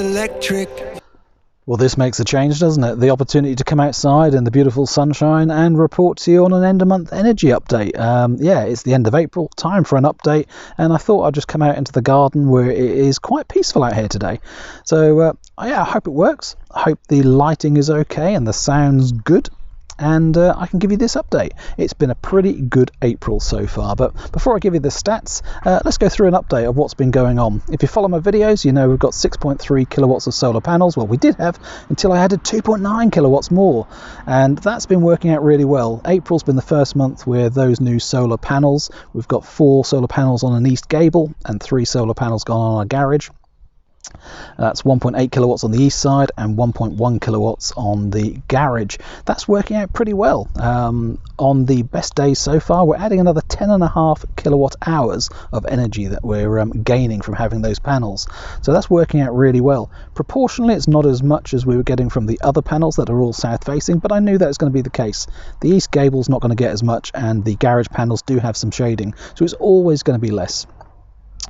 electric. Well, this makes a change, doesn't it? The opportunity to come outside in the beautiful sunshine and report to you on an end-of-month energy update. Yeah, it's the end of April, time for an update, and I thought I'd just come out into the garden where it is quite peaceful out here today. So, yeah, I hope it works. I hope the lighting is okay and the sound's good. And I can give you this update. It's been a pretty good April so far, but before I give you the stats, let's go through an update of what's been going on. If you follow my videos, you know we've got 6.3 kilowatts of solar panels. Well, we did have until I added 2.9 kilowatts more, and that's been working out really well. April's been the first month with those new solar panels. We've got 4 solar panels on an east gable and 3 solar panels gone on our garage. That's 1.8 kilowatts on the east side and 1.1 kilowatts on the garage. That's working out pretty well. On the best days so far, we're adding another 10.5 kilowatt hours of energy that we're gaining from having those panels. So that's working out really well. Proportionally, it's not as much as we were getting from the other panels that are all south facing, but I knew that was going to be the case. The east gable's not going to get as much, and the garage panels do have some shading, so it's always going to be less.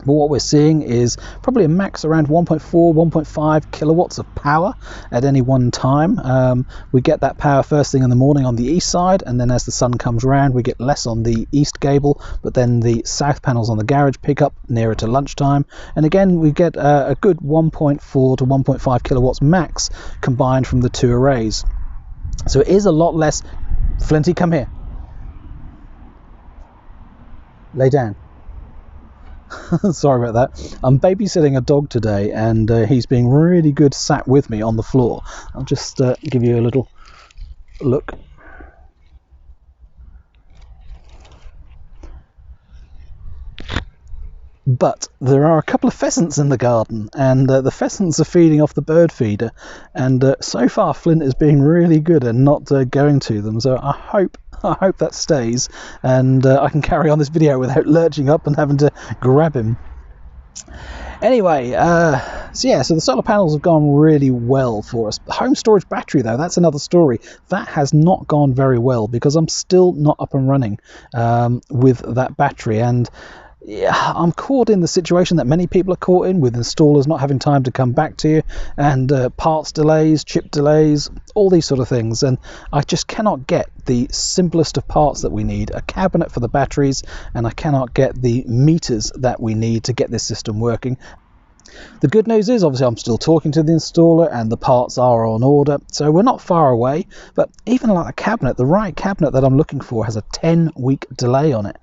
But what we're seeing is probably a max around 1.4, 1.5 kilowatts of power at any one time. We get that power first thing in the morning on the east side, and then as the sun comes around we get less on the east gable, but then the south panels on the garage pick up nearer to lunchtime, and again we get a good 1.4 to 1.5 kilowatts max combined from the 2 arrays. So it is a lot less. Flinty, come here. Lay down. Sorry about that. I'm babysitting a dog today, and he's being really good sat with me on the floor. I'll just give you a little look. But there are a couple of pheasants in the garden, and the pheasants are feeding off the bird feeder, and so far Flint is being really good and not going to them, so I hope that stays, and I can carry on this video without lurching up and having to grab him. Anyway, so the solar panels have gone really well for us. The home storage battery, though, that's another story. That has not gone very well because I'm still not up and running with that battery, and yeah, I'm caught in the situation that many people are caught in, with installers not having time to come back to you, and parts delays, chip delays, all these sort of things, and I just cannot get the simplest of parts that we need, a cabinet for the batteries, and I cannot get the meters that we need to get this system working. The good news is, obviously, I'm still talking to the installer and the parts are on order, so we're not far away, but even like a cabinet, the right cabinet that I'm looking for has a 10-week delay on it.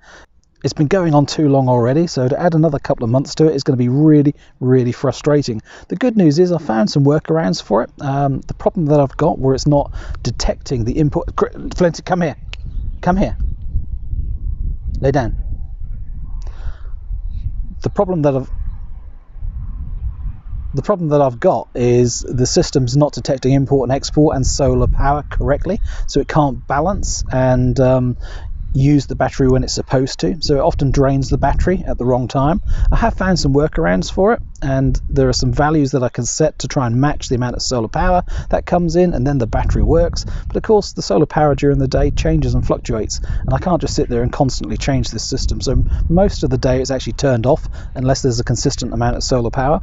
It's been going on too long already, so to add another couple of months to it is going to be really, really frustrating. The good news is I found some workarounds for it. The problem that I've got where it's not detecting the input... Flinty, come here. Come here. Lay down. The problem that I've got is the system's not detecting import and export and solar power correctly, so it can't balance and use the battery when it's supposed to, so it often drains the battery at the wrong time. I have found some workarounds for it, and there are some values that I can set to try and match the amount of solar power that comes in, and then the battery works. But of course the solar power during the day changes and fluctuates, and I can't just sit there and constantly change this system, so most of the day it's actually turned off unless there's a consistent amount of solar power.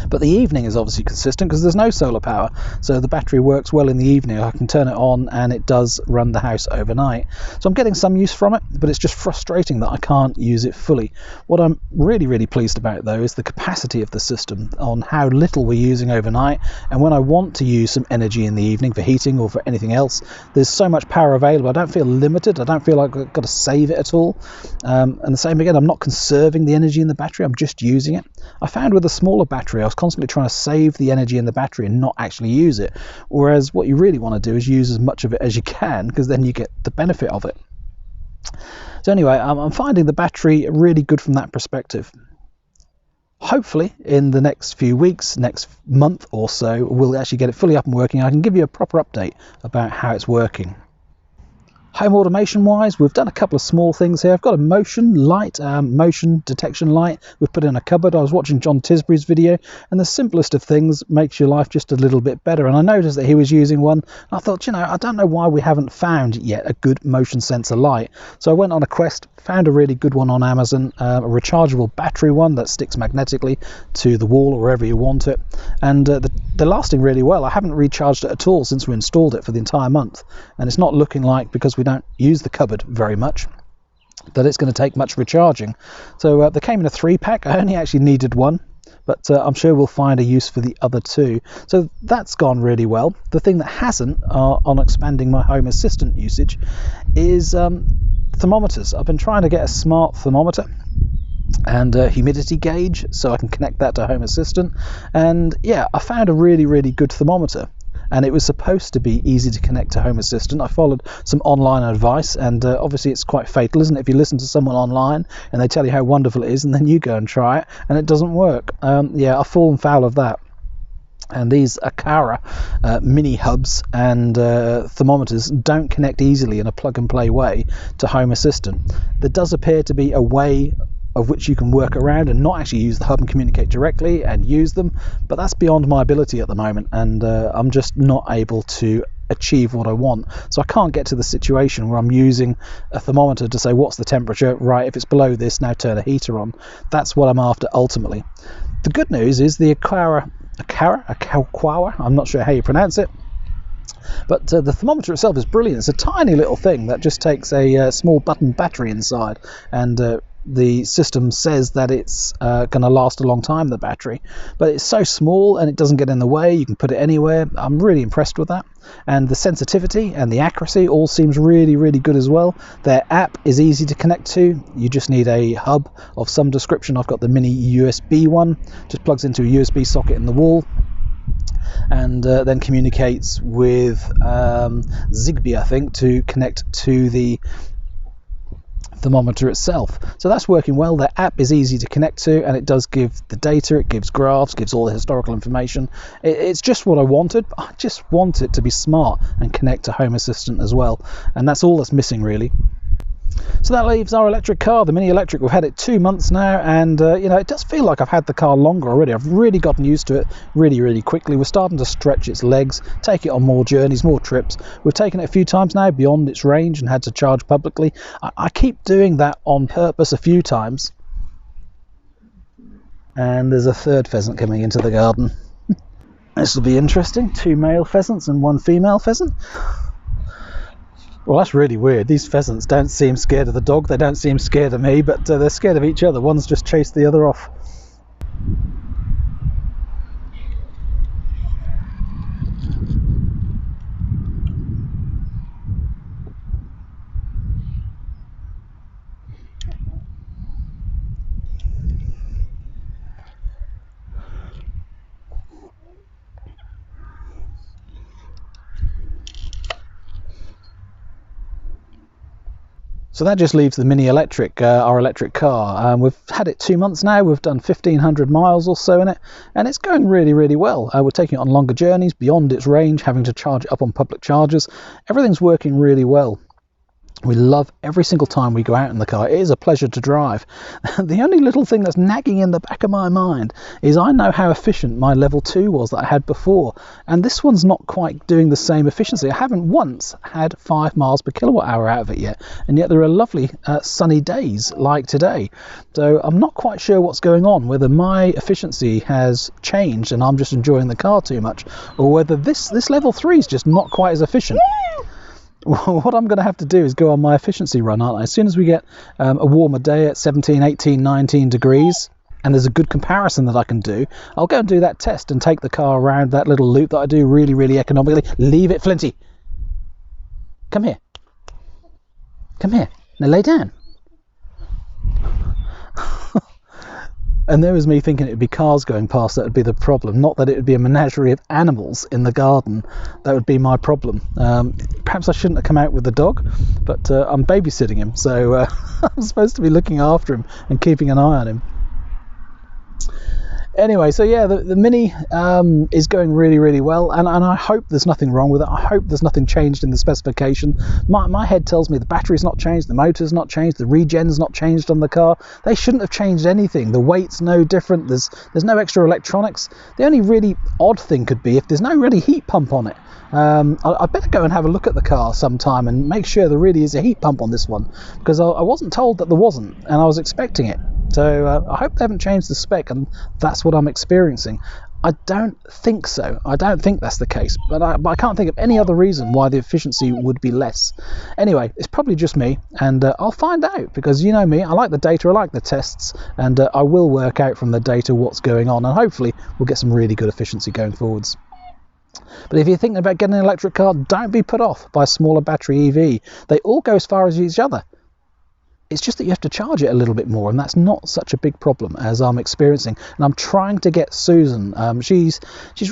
But the evening is obviously consistent because there's no solar power, so the battery works well in the evening. I can turn it on and it does run the house overnight. So I'm getting some use from it, but it's just frustrating that I can't use it fully. What I'm really, really pleased about, though, is the capacity of the system, on how little we're using overnight, and when I want to use some energy in the evening for heating or for anything else, there's so much power available. I don't feel limited. I don't feel like I've got to save it at all. And the same again, I'm not conserving the energy in the battery, I'm just using it. I found with a smaller battery I was constantly trying to save the energy in the battery and not actually use it, whereas what you really want to do is use as much of it as you can, because then you get the benefit of it. So anyway, I'm finding the battery really good from that perspective. Hopefully in the next few weeks, next month or so, we'll actually get it fully up and working. I can give you a proper update about how it's working. Home automation wise, we've done a couple of small things here. I've got a motion light, motion detection light we've put in a cupboard. I was watching John Tisbury's video, and the simplest of things makes your life just a little bit better. And I noticed that he was using one. I thought, you know, I don't know why we haven't found yet a good motion sensor light. So I went on a quest, found a really good one on Amazon, a rechargeable battery one that sticks magnetically to the wall or wherever you want it. and they're lasting really well. I haven't recharged it at all since we installed it for the entire month, and it's not looking like, because we don't use the cupboard very much, that it's going to take much recharging. So they came in a 3-pack. I only actually needed one, but I'm sure we'll find a use for the other 2. So that's gone really well. The thing that hasn't, on expanding my home assistant usage, is thermometers. I've been trying to get a smart thermometer and a humidity gauge so I can connect that to Home Assistant, and yeah, I found a really good thermometer, and it was supposed to be easy to connect to Home Assistant. I followed some online advice, and obviously it's quite fatal, isn't it, if you listen to someone online and they tell you how wonderful it is and then you go and try it and it doesn't work. Yeah, I've fallen foul of that. And these Ecoflow mini hubs and thermometers don't connect easily in a plug-and-play way to Home Assistant. There does appear to be a way of which you can work around and not actually use the hub and communicate directly and use them, but that's beyond my ability at the moment, and I'm just not able to achieve what I want. So I can't get to the situation where I'm using a thermometer to say what's the temperature, right, if it's below this, now turn a heater on. That's what I'm after ultimately. The good news is the Ecoflow, I'm not sure how you pronounce it, but the thermometer itself is brilliant. It's a tiny little thing that just takes a small button battery inside, and the system says that it's going to last a long time, the battery, but it's so small and it doesn't get in the way. You can put it anywhere. I'm really impressed with that, and the sensitivity and the accuracy all seems really good as well. Their app is easy to connect to. You just need a hub of some description. I've got the mini USB one, just plugs into a USB socket in the wall, and then communicates with Zigbee, I think, to connect to the thermometer itself. So that's working well. The app is easy to connect to, and it does give the data, it gives graphs, gives all the historical information. It's just what I wanted. I just want it to be smart and connect to Home Assistant as well, and that's all that's missing really. So that leaves our electric car, the Mini Electric. We've had it 2 months now, and you know, it does feel like I've had the car longer already. I've really gotten used to it really quickly. We're starting to stretch its legs, take it on more journeys, more trips. We've taken it a few times now beyond its range and had to charge publicly. I keep doing that on purpose a few times. And there's a third pheasant coming into the garden. This will be interesting. 2 male pheasants and 1 female pheasant. Well, that's really weird. These pheasants don't seem scared of the dog. They don't seem scared of me, but they're scared of each other. One's just chased the other off. So that just leaves the Mini Electric, our electric car. We've had it 2 months now. We've done 1,500 miles or so in it, and it's going really well. We're taking it on longer journeys beyond its range, having to charge it up on public chargers. Everything's working really well. We love every single time we go out in the car. It is a pleasure to drive. The only little thing that's nagging in the back of my mind is I know how efficient my level 2 was that I had before, and this one's not quite doing the same efficiency. I haven't once had 5 miles per kilowatt hour out of it yet, and yet there are lovely sunny days like today. So I'm not quite sure what's going on, whether my efficiency has changed and I'm just enjoying the car too much, or whether this level 3 is just not quite as efficient. What I'm going to have to do is go on my efficiency run, aren't I? As soon as we get a warmer day at 17, 18, 19 degrees, and there's a good comparison that I can do, I'll go and do that test and take the car around that little loop that I do really economically. Leave it, Flinty. Come here. Come here. Now lay down. And there was me thinking it would be cars going past that would be the problem, not that it would be a menagerie of animals in the garden. That would be my problem. Perhaps I shouldn't have come out with the dog, but I'm babysitting him, so I'm supposed to be looking after him and keeping an eye on him. Anyway, so yeah, the Mini is going really well, and I hope there's nothing wrong with it. I hope there's nothing changed in the specification. My head tells me the battery's not changed, the motor's not changed, the regen's not changed on the car. They shouldn't have changed anything. The weight's no different. There's no extra electronics. The only really odd thing could be if there's no really heat pump on it. I better go and have a look at the car sometime and make sure there really is a heat pump on this one, because I wasn't told that there wasn't, and I was expecting it. So I hope they haven't changed the spec, and that's what I'm experiencing. I don't think so. I don't think that's the case, but I can't think of any other reason why the efficiency would be less. Anyway, it's probably just me, and I'll find out, because you know me, I like the data, I like the tests, and I will work out from the data what's going on, and hopefully we'll get some really good efficiency going forwards. But if you're thinking about getting an electric car, don't be put off by a smaller battery EV. They all go as far as each other. It's just that you have to charge it a little bit more, and that's not such a big problem as I'm experiencing. And I'm trying to get Susan. She's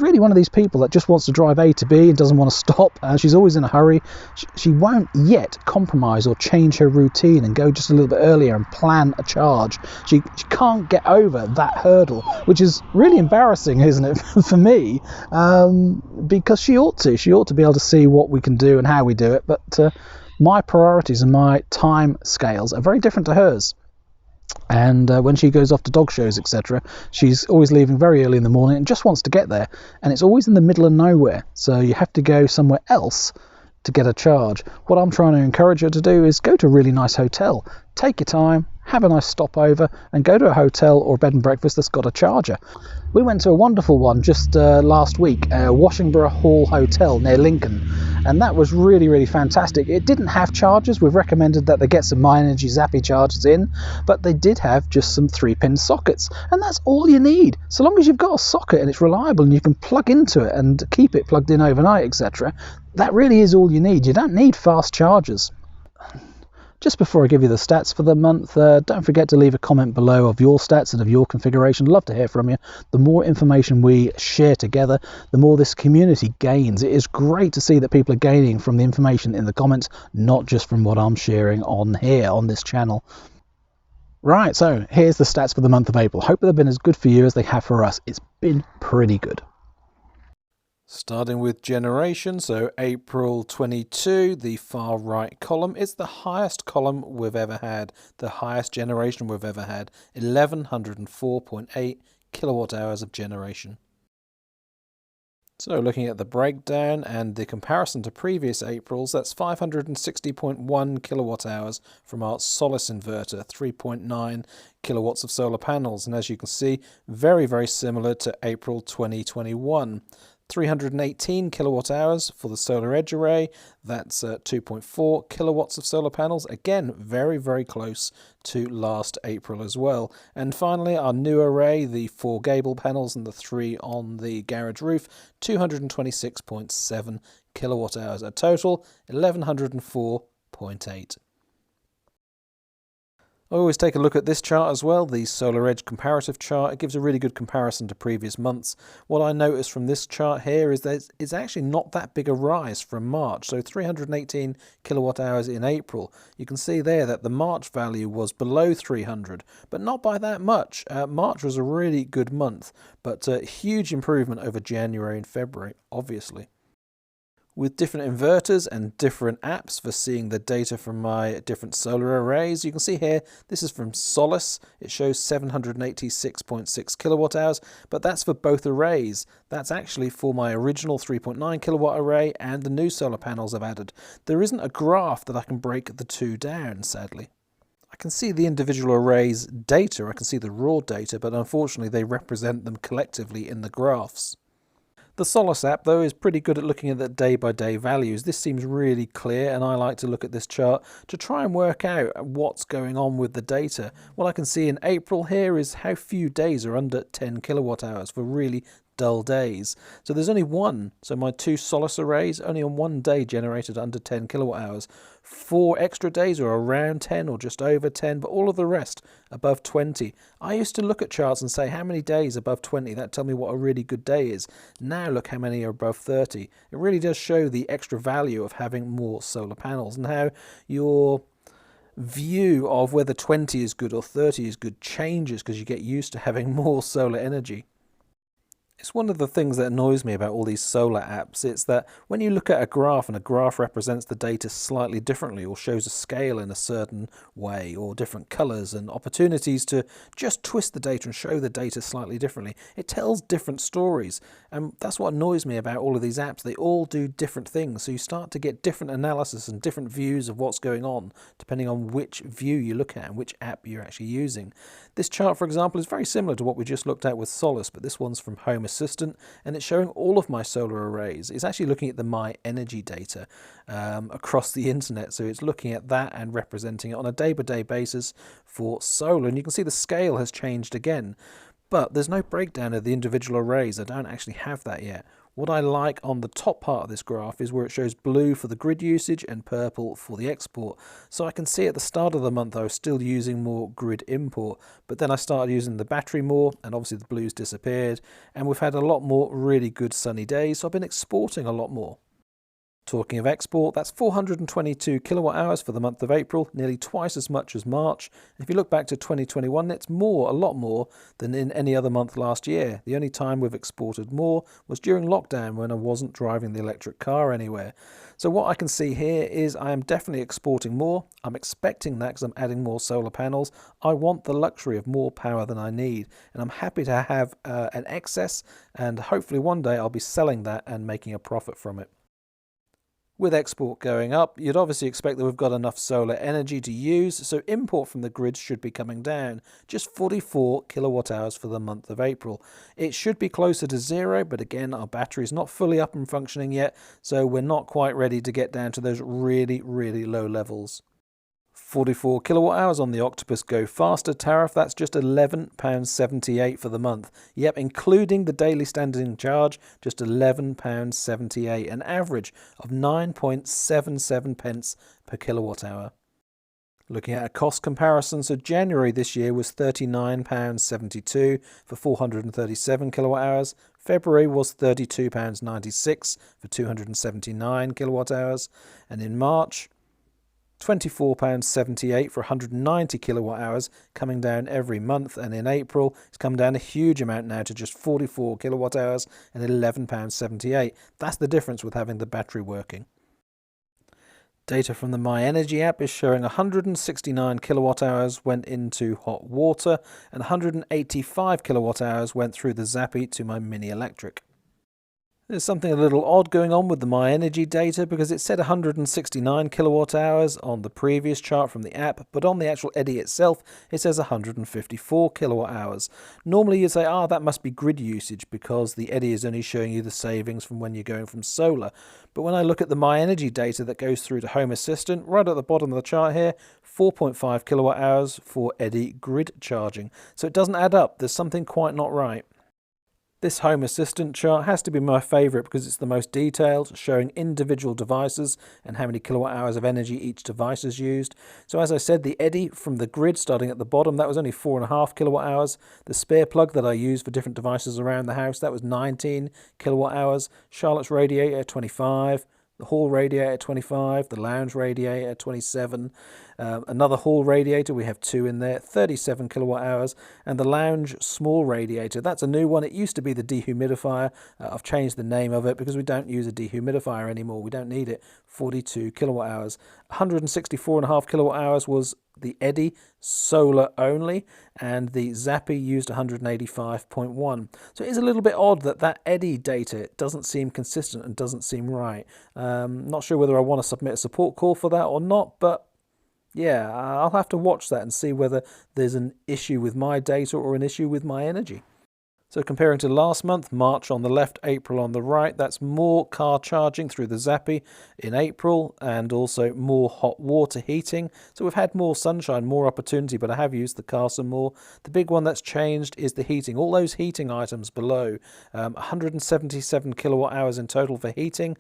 really one of these people that just wants to drive A to B and doesn't want to stop. She's always in a hurry. She won't yet compromise or change her routine and go just a little bit earlier and plan a charge. She can't get over that hurdle, which is really embarrassing, isn't it, for me? Because she ought to. She ought to be able to see what we can do and how we do it. But my priorities and my time scales are very different to hers. And when she goes off to dog shows, etc., she's always leaving very early in the morning and just wants to get there. And it's always in the middle of nowhere. So you have to go somewhere else to get a charge. What I'm trying to encourage her to do is go to a really nice hotel. Take your time, have a nice stopover, and go to a hotel or a bed and breakfast that's got a charger. We went to a wonderful one just last week, Washington Hall Hotel near Lincoln, and that was really, really fantastic. It didn't have chargers. We've recommended that they get some Myenergi Zappi chargers in, but they did have just some 3-pin sockets, and that's all you need. So long as you've got a socket and it's reliable and you can plug into it and keep it plugged in overnight, etc., that really is all you need. You don't need fast chargers. Just before I give you the stats for the month, don't forget to leave a comment below of your stats and of your configuration. Love to hear from you. The more information we share together, the more this community gains. It is great to see that people are gaining from the information in the comments, not just from what I'm sharing on here, on this channel. Right, so here's the stats for the month of April. Hope they've been as good for you as they have for us. It's been pretty good. Starting with generation, so April 22, the far right column is the highest column we've ever had, the highest generation we've ever had, 1104.8 kilowatt hours of generation. So looking at the breakdown and the comparison to previous Aprils, that's 560.1 kilowatt hours from our Solis inverter, 3.9 kilowatts of solar panels, and as you can see, very, very similar to April 2021. 318 kilowatt hours for the Solaredge array, that's 2.4 kilowatts of solar panels, again very, very close to last April as well. And finally our new array, the 4 gable panels and the 3 on the garage roof, 226.7 kilowatt hours, a total 1104.8. I always take a look at this chart as well, the Solaredge comparative chart. It gives a really good comparison to previous months. What I notice from this chart here is that it's actually not that big a rise from March. So 318 kilowatt hours in April. You can see there that the March value was below 300, but not by that much. March was a really good month, but a huge improvement over January and February, obviously. With different inverters and different apps for seeing the data from my different solar arrays, you can see here, this is from Solis. It shows 786.6 kilowatt hours, but that's for both arrays. That's actually for my original 3.9 kilowatt array and the new solar panels I've added. There isn't a graph that I can break the two down, sadly. I can see the individual arrays' data, I can see the raw data, but unfortunately they represent them collectively in the graphs. The Solis app, though, is pretty good at looking at the day-by-day values. This seems really clear, and I like to look at this chart to try and work out what's going on with the data. What I can see in April here is how few days are under 10 kilowatt hours for really dull days. So there's only one. So my 2 Solis arrays only on one day generated under 10 kilowatt hours. 4 extra days are around 10 or just over 10, but all of the rest above 20. I used to look at charts and say how many days above 20, that tell me what a really good day is. Now look how many are above 30. It really does show the extra value of having more solar panels and how your view of whether 20 is good or 30 is good changes because you get used to having more solar energy. It's one of the things that annoys me about all these solar apps. It's that when you look at a graph and a graph represents the data slightly differently or shows a scale in a certain way or different colors and opportunities to just twist the data and show the data slightly differently, it tells different stories. And that's what annoys me about all of these apps. They all do different things. So you start to get different analysis and different views of what's going on depending on which view you look at and which app you're actually using. This chart, for example, is very similar to what we just looked at with Solis, but this one's from Home Assistant, and it's showing all of my solar arrays. It's actually looking at the Myenergi data across the internet, so it's looking at that and representing it on a day-by-day basis for solar, and you can see the scale has changed again. But there's no breakdown of the individual arrays. I don't actually have that yet. What I like on the top part of this graph is where it shows blue for the grid usage and purple for the export. So I can see at the start of the month I was still using more grid import, but then I started using the battery more, and obviously the blues disappeared, and we've had a lot more really good sunny days, so I've been exporting a lot more. Talking of export, that's 422 kilowatt hours for the month of April, nearly twice as much as March. And if you look back to 2021, it's more, a lot more than in any other month last year. The only time we've exported more was during lockdown when I wasn't driving the electric car anywhere. So what I can see here is I am definitely exporting more. I'm expecting that because I'm adding more solar panels. I want the luxury of more power than I need, and I'm happy to have an excess, and hopefully one day I'll be selling that and making a profit from it. With export going up, you'd obviously expect that we've got enough solar energy to use, so import from the grid should be coming down. Just 44 kilowatt hours for the month of April. It should be closer to zero, but again, our battery's not fully up and functioning yet, so we're not quite ready to get down to those really, really low levels. 44 kilowatt hours on the Octopus Go Faster tariff, that's just £11.78 for the month. Yep, including the daily standing charge, just £11.78, an average of 9.77 pence per kilowatt hour. Looking at a cost comparison, so January this year was £39.72 for 437 kilowatt hours. February was £32.96 for 279 kilowatt hours. And in March, £24.78 for 190 kilowatt hours, coming down every month, and in April it's come down a huge amount now to just 44 kilowatt hours and £11.78. That's the difference with having the battery working. Data from the Myenergi app is showing 169 kilowatt hours went into hot water and 185 kilowatt hours went through the Zappi to my mini electric. There's something a little odd going on with the Myenergi data because it said 169 kilowatt hours on the previous chart from the app, but on the actual Eddi itself it says 154 kilowatt hours. Normally you'd say, that must be grid usage because the Eddi is only showing you the savings from when you're going from solar. But when I look at the Myenergi data that goes through to Home Assistant, right at the bottom of the chart here, 4.5 kilowatt hours for Eddi grid charging. So it doesn't add up. There's something quite not right. This Home Assistant chart has to be my favourite because it's the most detailed, showing individual devices and how many kilowatt hours of energy each device has used. So as I said, the Eddi from the grid starting at the bottom, that was only 4.5 kilowatt hours. The spare plug that I use for different devices around the house, that was 19 kilowatt hours. Charlotte's radiator, 25. The hall radiator, 25. The lounge radiator, 27. Another hall radiator, we have 2 in there, 37 kilowatt hours. And the lounge small radiator, that's a new one. It used to be the dehumidifier. I've changed the name of it because we don't use a dehumidifier anymore. We don't need it. 42 kilowatt hours. 164.5 kilowatt hours was the Eddi solar only, and the Zappi used 185.1. So it is a little bit odd that that Eddi data doesn't seem consistent and doesn't seem right. Not sure whether I want to submit a support call for that or not, but yeah, I'll have to watch that and see whether there's an issue with my data or an issue with Myenergi. So comparing to last month, March on the left, April on the right, that's more car charging through the Zappi in April and also more hot water heating. So we've had more sunshine, more opportunity, but I have used the car some more. The big one that's changed is the heating. All those heating items below, 177 kilowatt hours in total for heating.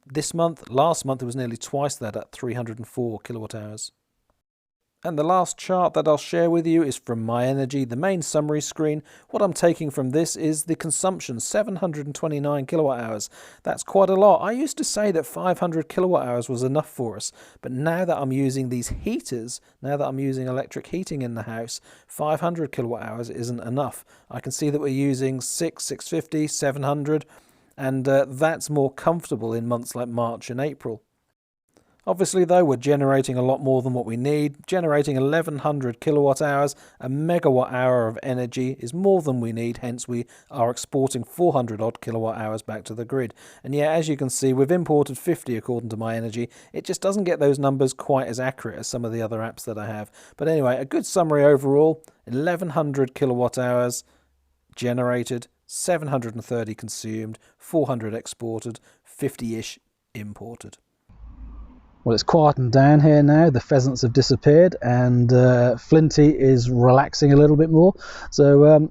This month, last month, it was nearly twice that at 304 kilowatt hours. And the last chart that I'll share with you is from Myenergi, the main summary screen. What I'm taking from this is the consumption, 729 kilowatt hours. That's quite a lot. I used to say that 500 kilowatt hours was enough for us, but now that I'm using these heaters, now that I'm using electric heating in the house, 500 kilowatt hours isn't enough. I can see that we're using 650, 700, and that's more comfortable in months like March and April. Obviously though, we're generating a lot more than what we need. Generating 1100 kilowatt hours, a megawatt hour of energy is more than we need, hence we are exporting 400 odd kilowatt hours back to the grid. And yeah, as you can see, we've imported 50 according to Myenergi. It just doesn't get those numbers quite as accurate as some of the other apps that I have. But anyway, a good summary overall, 1100 kilowatt hours generated, 730 consumed, 400 exported, 50-ish imported. Well, it's quietened down here now. The pheasants have disappeared, and Flinty is relaxing a little bit more. So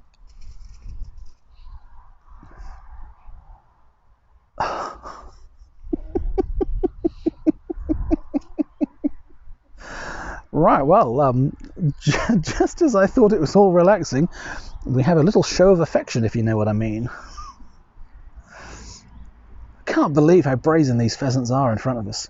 right, well, just as I thought it was all relaxing, we have a little show of affection, if you know what I mean. I can't believe how brazen these pheasants are in front of us.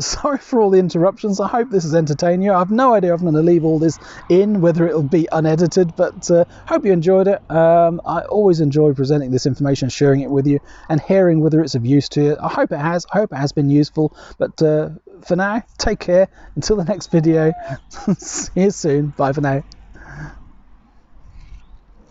Sorry for all the interruptions. I hope this has entertained you. I have no idea if I'm going to leave all this in, whether it'll be unedited, but hope you enjoyed it. I always enjoy presenting this information, sharing it with you, and hearing whether it's of use to you. I hope it has. I hope it has been useful. But for now, take care. Until the next video. See you soon. Bye for now.